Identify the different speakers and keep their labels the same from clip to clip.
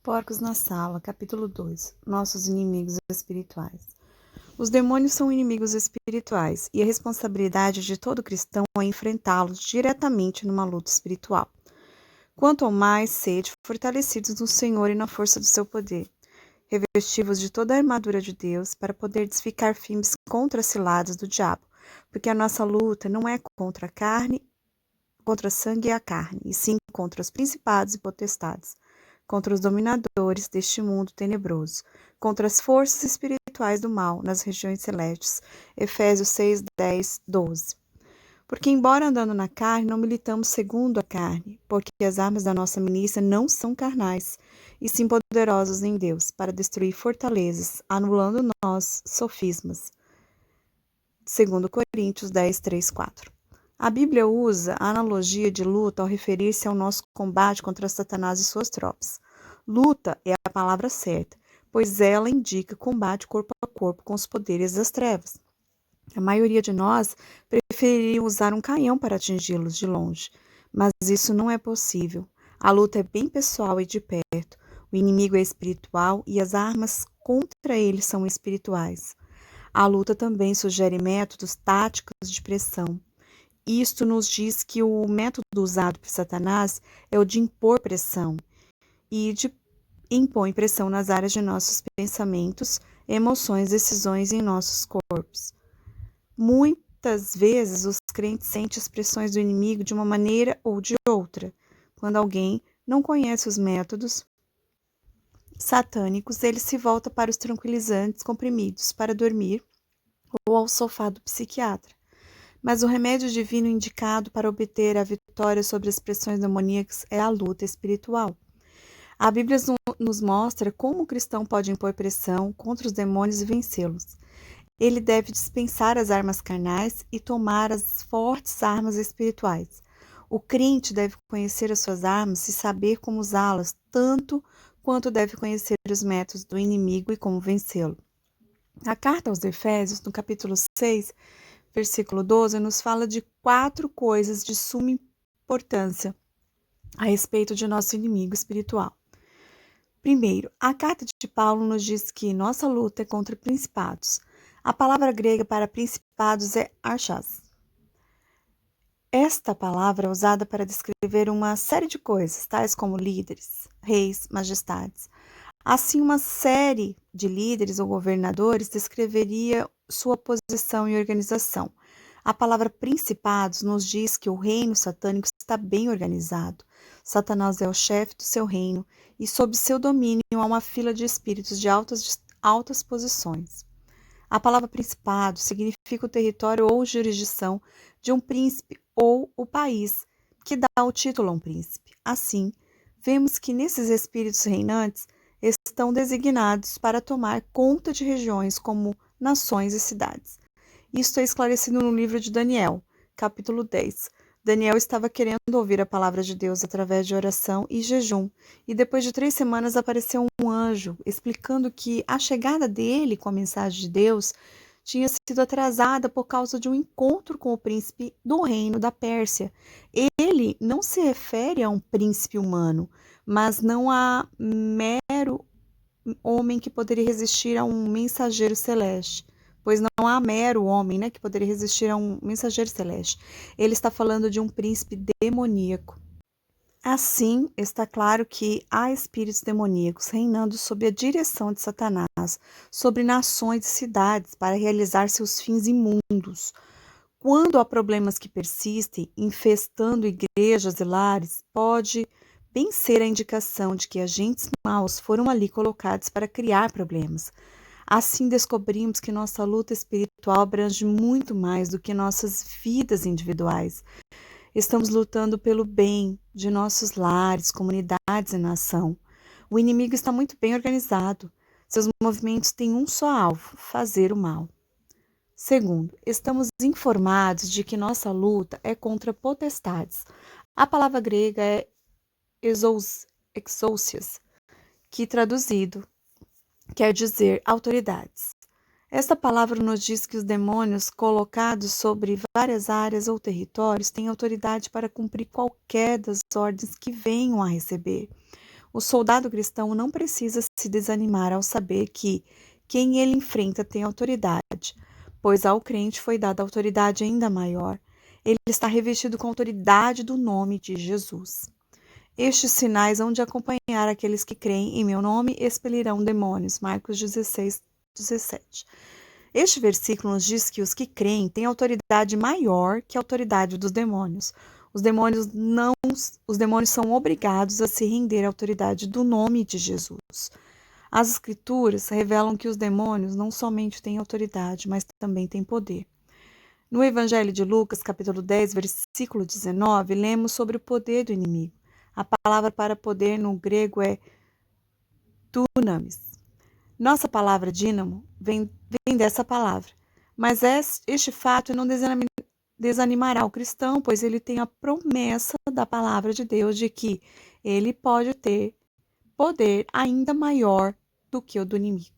Speaker 1: Porcos na Sala, capítulo 2. Nossos inimigos espirituais. Os demônios são inimigos espirituais e a responsabilidade de todo cristão é enfrentá-los diretamente numa luta espiritual. Quanto ao mais, sede fortalecidos no Senhor e na força do seu poder, revestivos de toda a armadura de Deus para poder ficar firmes contra as ciladas do diabo, porque a nossa luta não é contra a carne, contra sangue e a carne, e sim contra os principados e potestades, contra os dominadores deste mundo tenebroso, contra as forças espirituais do mal nas regiões celestes. Efésios 6, 10, 12. Porque, embora andando na carne, não militamos segundo a carne, porque as armas da nossa milícia não são carnais, e sim poderosas em Deus, para destruir fortalezas, anulando nós sofismas. 2 Coríntios 10, 3, 4. A Bíblia usa a analogia de luta ao referir-se ao nosso combate contra Satanás e suas tropas. Luta é a palavra certa, pois ela indica combate corpo a corpo com os poderes das trevas. A maioria de nós preferiria usar um canhão para atingi-los de longe, mas isso não é possível. A luta é bem pessoal e de perto. O inimigo é espiritual e as armas contra ele são espirituais. A luta também sugere métodos táticos de pressão. Isto nos diz que o método usado por Satanás é o de impor pressão e impõe pressão nas áreas de nossos pensamentos, emoções, decisões em nossos corpos. Muitas vezes os crentes sentem as pressões do inimigo de uma maneira ou de outra. Quando alguém não conhece os métodos satânicos, ele se volta para os tranquilizantes comprimidos para dormir ou ao sofá do psiquiatra. Mas o remédio divino indicado para obter a vitória sobre as pressões demoníacas é a luta espiritual. A Bíblia nos mostra como o cristão pode impor pressão contra os demônios e vencê-los. Ele deve dispensar as armas carnais e tomar as fortes armas espirituais. O crente deve conhecer as suas armas e saber como usá-las, tanto quanto deve conhecer os métodos do inimigo e como vencê-lo. A carta aos Efésios, no capítulo 6, versículo 12, nos fala de 4 coisas de suma importância a respeito de nosso inimigo espiritual. Primeiro, a carta de Paulo nos diz que nossa luta é contra principados. A palavra grega para principados é archás. Esta palavra é usada para descrever uma série de coisas, tais como líderes, reis, majestades. Assim, uma série de líderes ou governadores descreveria sua posição e organização. A palavra principados nos diz que o reino satânico está bem organizado. Satanás é o chefe do seu reino e sob seu domínio há uma fila de espíritos de altas posições. A palavra principado significa o território ou jurisdição de um príncipe ou o país que dá o título a um príncipe. Assim, vemos que nesses espíritos reinantes estão designados para tomar conta de regiões como nações e cidades. Isto é esclarecido no livro de Daniel, capítulo 10. Daniel estava querendo ouvir a palavra de Deus através de oração e jejum, e depois de 3 semanas apareceu um anjo explicando que a chegada dele com a mensagem de Deus tinha sido atrasada por causa de um encontro com o príncipe do reino da Pérsia. Ele não se refere a um príncipe humano, mas não a mero homem que poderia resistir a um mensageiro celeste. Pois não há mero homem, que poderia resistir a um mensageiro celeste. Ele está falando de um príncipe demoníaco. Assim, está claro que há espíritos demoníacos reinando sob a direção de Satanás, sobre nações e cidades, para realizar seus fins imundos. Quando há problemas que persistem, infestando igrejas e lares, pode bem ser a indicação de que agentes maus foram ali colocados para criar problemas. Assim descobrimos que nossa luta espiritual abrange muito mais do que nossas vidas individuais. Estamos lutando pelo bem de nossos lares, comunidades e nação. O inimigo está muito bem organizado. Seus movimentos têm um só alvo: fazer o mal. Segundo, estamos informados de que nossa luta é contra potestades. A palavra grega é exousias, que traduzido quer dizer autoridades. Esta palavra nos diz que os demônios colocados sobre várias áreas ou territórios têm autoridade para cumprir qualquer das ordens que venham a receber. O soldado cristão não precisa se desanimar ao saber que quem ele enfrenta tem autoridade, pois ao crente foi dada autoridade ainda maior. Ele está revestido com a autoridade do nome de Jesus. Estes sinais hão de acompanhar aqueles que creem em meu nome e expelirão demônios. Marcos 16, 17. Este versículo nos diz que os que creem têm autoridade maior que a autoridade dos demônios. Os demônios são obrigados a se render à autoridade do nome de Jesus. As Escrituras revelam que os demônios não somente têm autoridade, mas também têm poder. No Evangelho de Lucas, capítulo 10, versículo 19, lemos sobre o poder do inimigo. A palavra para poder no grego é dunamis. Nossa palavra dínamo vem dessa palavra, mas este fato não desanimará o cristão, pois ele tem a promessa da palavra de Deus de que ele pode ter poder ainda maior do que o do inimigo.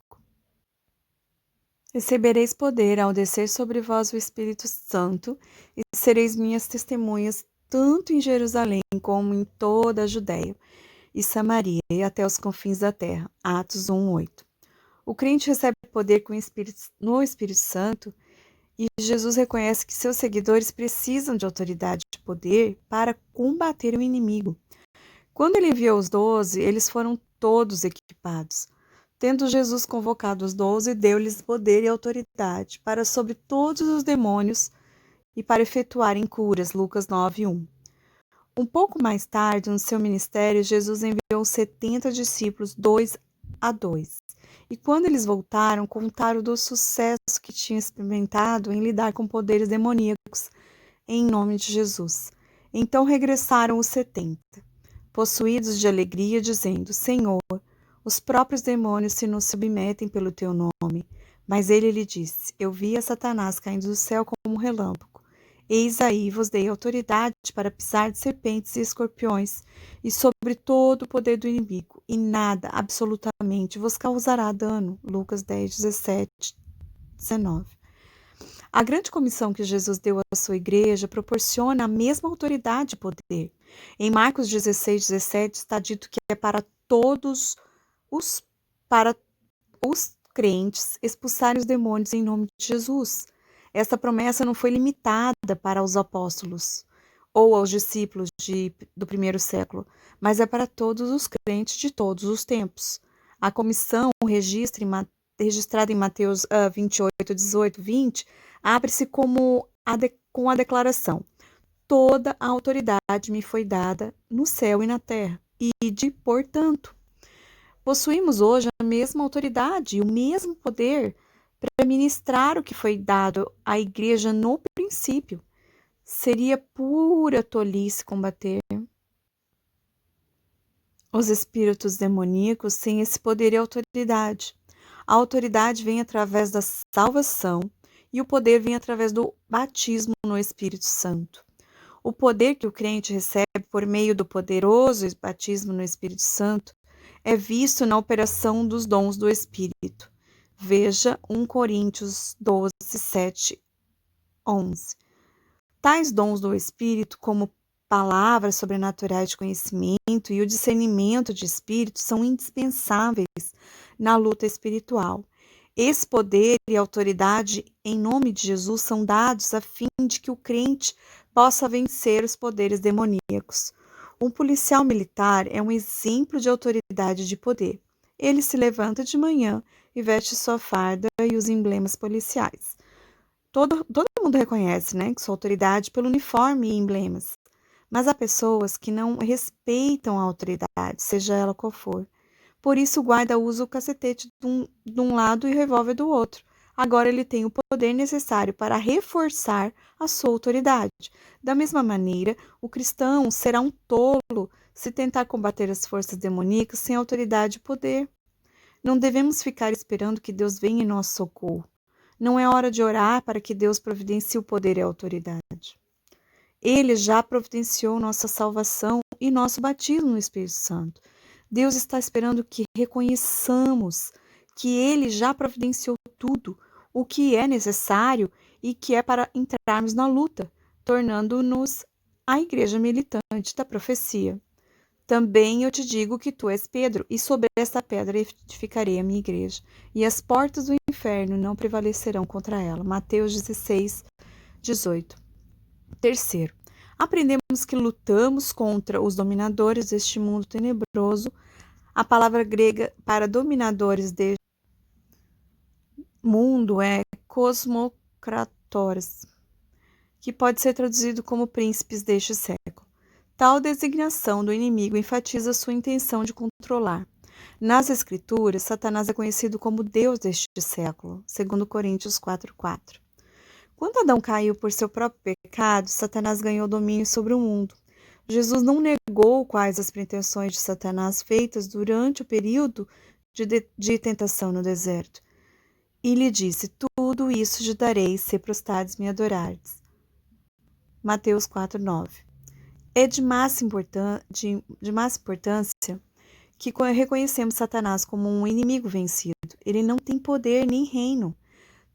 Speaker 1: Recebereis poder ao descer sobre vós o Espírito Santo, e sereis minhas testemunhas tanto em Jerusalém como em toda a Judéia e Samaria e até os confins da terra. Atos 1:8. O crente recebe poder no Espírito Santo e Jesus reconhece que seus seguidores precisam de autoridade e poder para combater o inimigo. Quando ele enviou os 12, eles foram todos equipados. Tendo Jesus convocado os 12, deu-lhes poder e autoridade para sobre todos os demônios e para efetuarem curas. Lucas 9:1. Um pouco mais tarde, no seu ministério, Jesus enviou 70 discípulos, 2 a 2. E quando eles voltaram, contaram do sucesso que tinham experimentado em lidar com poderes demoníacos em nome de Jesus. Então regressaram os 70, possuídos de alegria, dizendo: Senhor, os próprios demônios se nos submetem pelo teu nome. Mas ele lhe disse: Eu vi a Satanás caindo do céu como um relâmpago. Eis aí vos dei autoridade para pisar de serpentes e escorpiões, e sobre todo o poder do inimigo, e nada, absolutamente, vos causará dano. Lucas 10, 17, 19. A grande comissão que Jesus deu à sua igreja proporciona a mesma autoridade e poder. Em Marcos 16, 17 está dito que é para os crentes expulsarem os demônios em nome de Jesus. Esta promessa não foi limitada para os apóstolos ou aos discípulos do primeiro século, mas é para todos os crentes de todos os tempos. A comissão registrada em Mateus 28, 18, 20, abre-se com a declaração: Toda a autoridade me foi dada no céu e na terra. Ide, portanto. Possuímos hoje a mesma autoridade e o mesmo poder para ministrar o que foi dado à igreja no princípio. Seria pura tolice combater os espíritos demoníacos sem esse poder e autoridade. A autoridade vem através da salvação e o poder vem através do batismo no Espírito Santo. O poder que o crente recebe por meio do poderoso batismo no Espírito Santo é visto na operação dos dons do Espírito. Veja 1 Coríntios 12, 7, 11. Tais dons do Espírito, como palavras sobrenaturais de conhecimento e o discernimento de espírito, são indispensáveis na luta espiritual. Esse poder e autoridade em nome de Jesus são dados a fim de que o crente possa vencer os poderes demoníacos. Um policial militar é um exemplo de autoridade e de poder. Ele se levanta de manhã e veste sua farda e os emblemas policiais. Todo mundo reconhece, que sua autoridade pelo uniforme e emblemas. Mas há pessoas que não respeitam a autoridade, seja ela qual for. Por isso o guarda usa o cacetete de um lado e o revólver do outro. Agora ele tem o poder necessário para reforçar a sua autoridade. Da mesma maneira, o cristão será um tolo se tentar combater as forças demoníacas sem autoridade e poder. Não devemos ficar esperando que Deus venha em nosso socorro. Não é hora de orar para que Deus providencie o poder e a autoridade. Ele já providenciou nossa salvação e nosso batismo no Espírito Santo. Deus está esperando que reconheçamos que Ele já providenciou tudo o que é necessário e que é para entrarmos na luta, tornando-nos a igreja militante da profecia. Também eu te digo que tu és Pedro, e sobre esta pedra edificarei a minha igreja, e as portas do inferno não prevalecerão contra ela. Mateus 16, 18. Terceiro, aprendemos que lutamos contra os dominadores deste mundo tenebroso. A palavra grega para dominadores deste mundo é cosmocratores, que pode ser traduzido como príncipes deste século. Tal designação do inimigo enfatiza sua intenção de controlar. Nas Escrituras, Satanás é conhecido como Deus deste século, segundo Coríntios 4:4. Quando Adão caiu por seu próprio pecado, Satanás ganhou domínio sobre o mundo. Jesus não negou quais as pretensões de Satanás feitas durante o período de tentação no deserto. E lhe disse, tudo isso te darei se prostrares me adorares. Mateus 4:9. É de máxima importância que reconhecemos Satanás como um inimigo vencido. Ele não tem poder nem reino.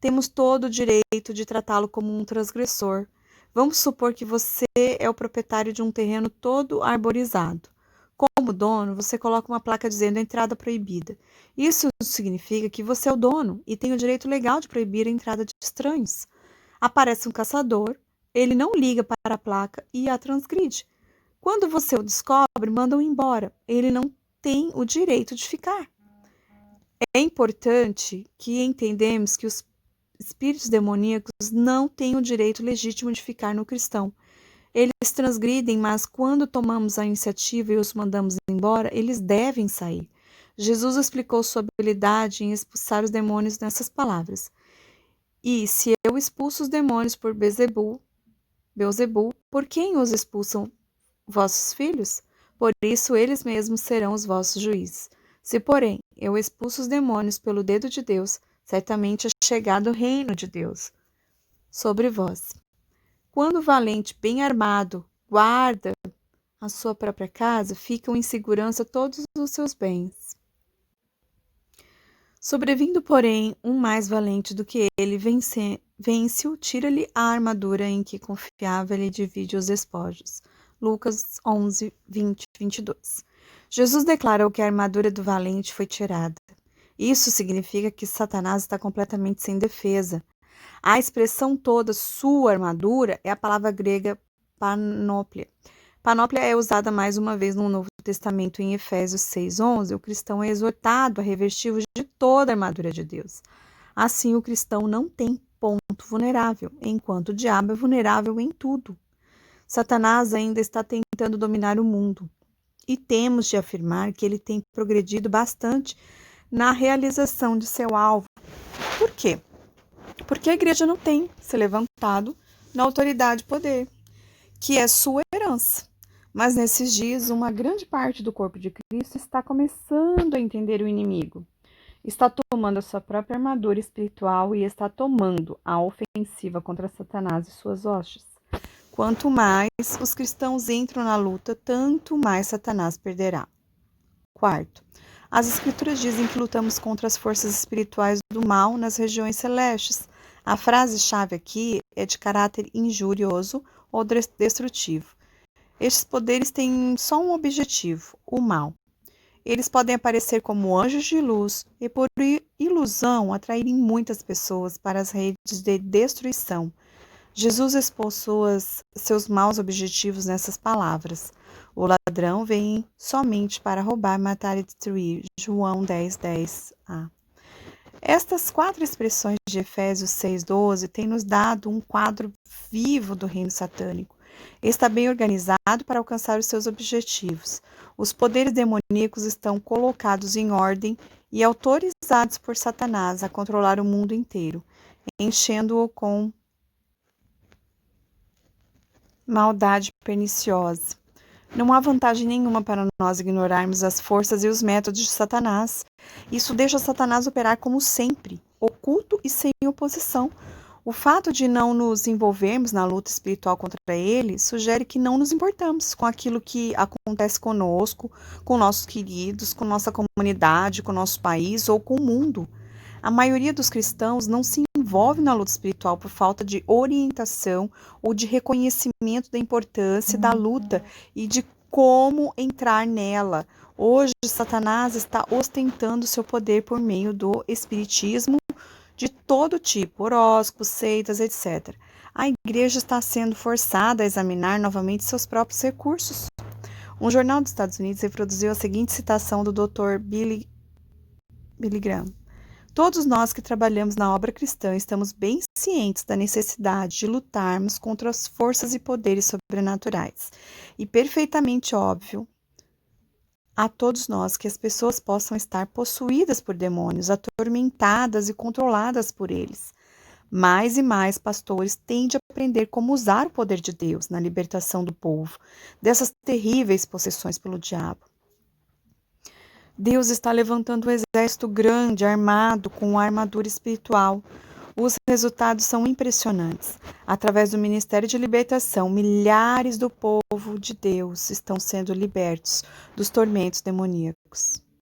Speaker 1: Temos todo o direito de tratá-lo como um transgressor. Vamos supor que você é o proprietário de um terreno todo arborizado. Como dono, você coloca uma placa dizendo entrada proibida. Isso significa que você é o dono e tem o direito legal de proibir a entrada de estranhos. Aparece um caçador, ele não liga para a placa e a transgride. Quando você o descobre, manda-o embora. Ele não tem o direito de ficar. É importante que entendamos que os espíritos demoníacos não têm o direito legítimo de ficar no cristão. Eles transgridem, mas quando tomamos a iniciativa e os mandamos embora, eles devem sair. Jesus explicou sua habilidade em expulsar os demônios nessas palavras. E se eu expulso os demônios por Beelzebul, por quem os expulsam vossos filhos? Por isso eles mesmos serão os vossos juízes. Se, porém, eu expulso os demônios pelo dedo de Deus, certamente é chegado o reino de Deus sobre vós. Quando o valente, bem armado, guarda a sua própria casa, ficam em segurança todos os seus bens. Sobrevindo, porém, um mais valente do que ele, vence-o, tira-lhe a armadura em que confiava e lhe divide os despojos. Lucas 11, 20, 22. Jesus declarou que a armadura do valente foi tirada. Isso significa que Satanás está completamente sem defesa. A expressão toda, sua armadura, é a palavra grega panóplia. Panóplia é usada mais uma vez no Novo Testamento em Efésios 6:11. O cristão é exortado a revestir-vos de toda a armadura de Deus. Assim, o cristão não tem ponto vulnerável, enquanto o diabo é vulnerável em tudo. Satanás ainda está tentando dominar o mundo. E temos de afirmar que ele tem progredido bastante na realização de seu alvo. Por quê? Porque a igreja não tem se levantado na autoridade e poder, que é sua herança. Mas nesses dias, uma grande parte do corpo de Cristo está começando a entender o inimigo. Está tomando a sua própria armadura espiritual e está tomando a ofensiva contra Satanás e suas hostes. Quanto mais os cristãos entram na luta, tanto mais Satanás perderá. Quarto, as Escrituras dizem que lutamos contra as forças espirituais do mal nas regiões celestes. A frase-chave aqui é de caráter injurioso ou destrutivo. Estes poderes têm só um objetivo, o mal. Eles podem aparecer como anjos de luz e, por ilusão, atraírem muitas pessoas para as redes de destruição. Jesus expôs seus maus objetivos nessas palavras. O ladrão vem somente para roubar, matar e destruir. João 10:10a. Estas 4 expressões de Efésios 6:12 têm nos dado um quadro vivo do reino satânico. Está bem organizado para alcançar os seus objetivos. Os poderes demoníacos estão colocados em ordem e autorizados por Satanás a controlar o mundo inteiro, enchendo-o com maldade perniciosa. Não há vantagem nenhuma para nós ignorarmos as forças e os métodos de Satanás. Isso deixa Satanás operar como sempre, oculto e sem oposição. O fato de não nos envolvermos na luta espiritual contra ele sugere que não nos importamos com aquilo que acontece conosco, com nossos queridos, com nossa comunidade, com nosso país ou com o mundo. A maioria dos cristãos não se envolve na luta espiritual por falta de orientação ou de reconhecimento da importância da luta e de como entrar nela. Hoje, Satanás está ostentando seu poder por meio do espiritismo de todo tipo, horóscopos, seitas, etc. A igreja está sendo forçada a examinar novamente seus próprios recursos. Um jornal dos Estados Unidos reproduziu a seguinte citação do Dr. Billy Graham: todos nós que trabalhamos na obra cristã estamos bem cientes da necessidade de lutarmos contra as forças e poderes sobrenaturais. E perfeitamente óbvio a todos nós que as pessoas possam estar possuídas por demônios, atormentadas e controladas por eles. Mais e mais pastores têm de aprender como usar o poder de Deus na libertação do povo dessas terríveis possessões pelo diabo. Deus está levantando um exército grande, armado, com armadura espiritual. Os resultados são impressionantes. Através do Ministério de Libertação, milhares do povo de Deus estão sendo libertos dos tormentos demoníacos.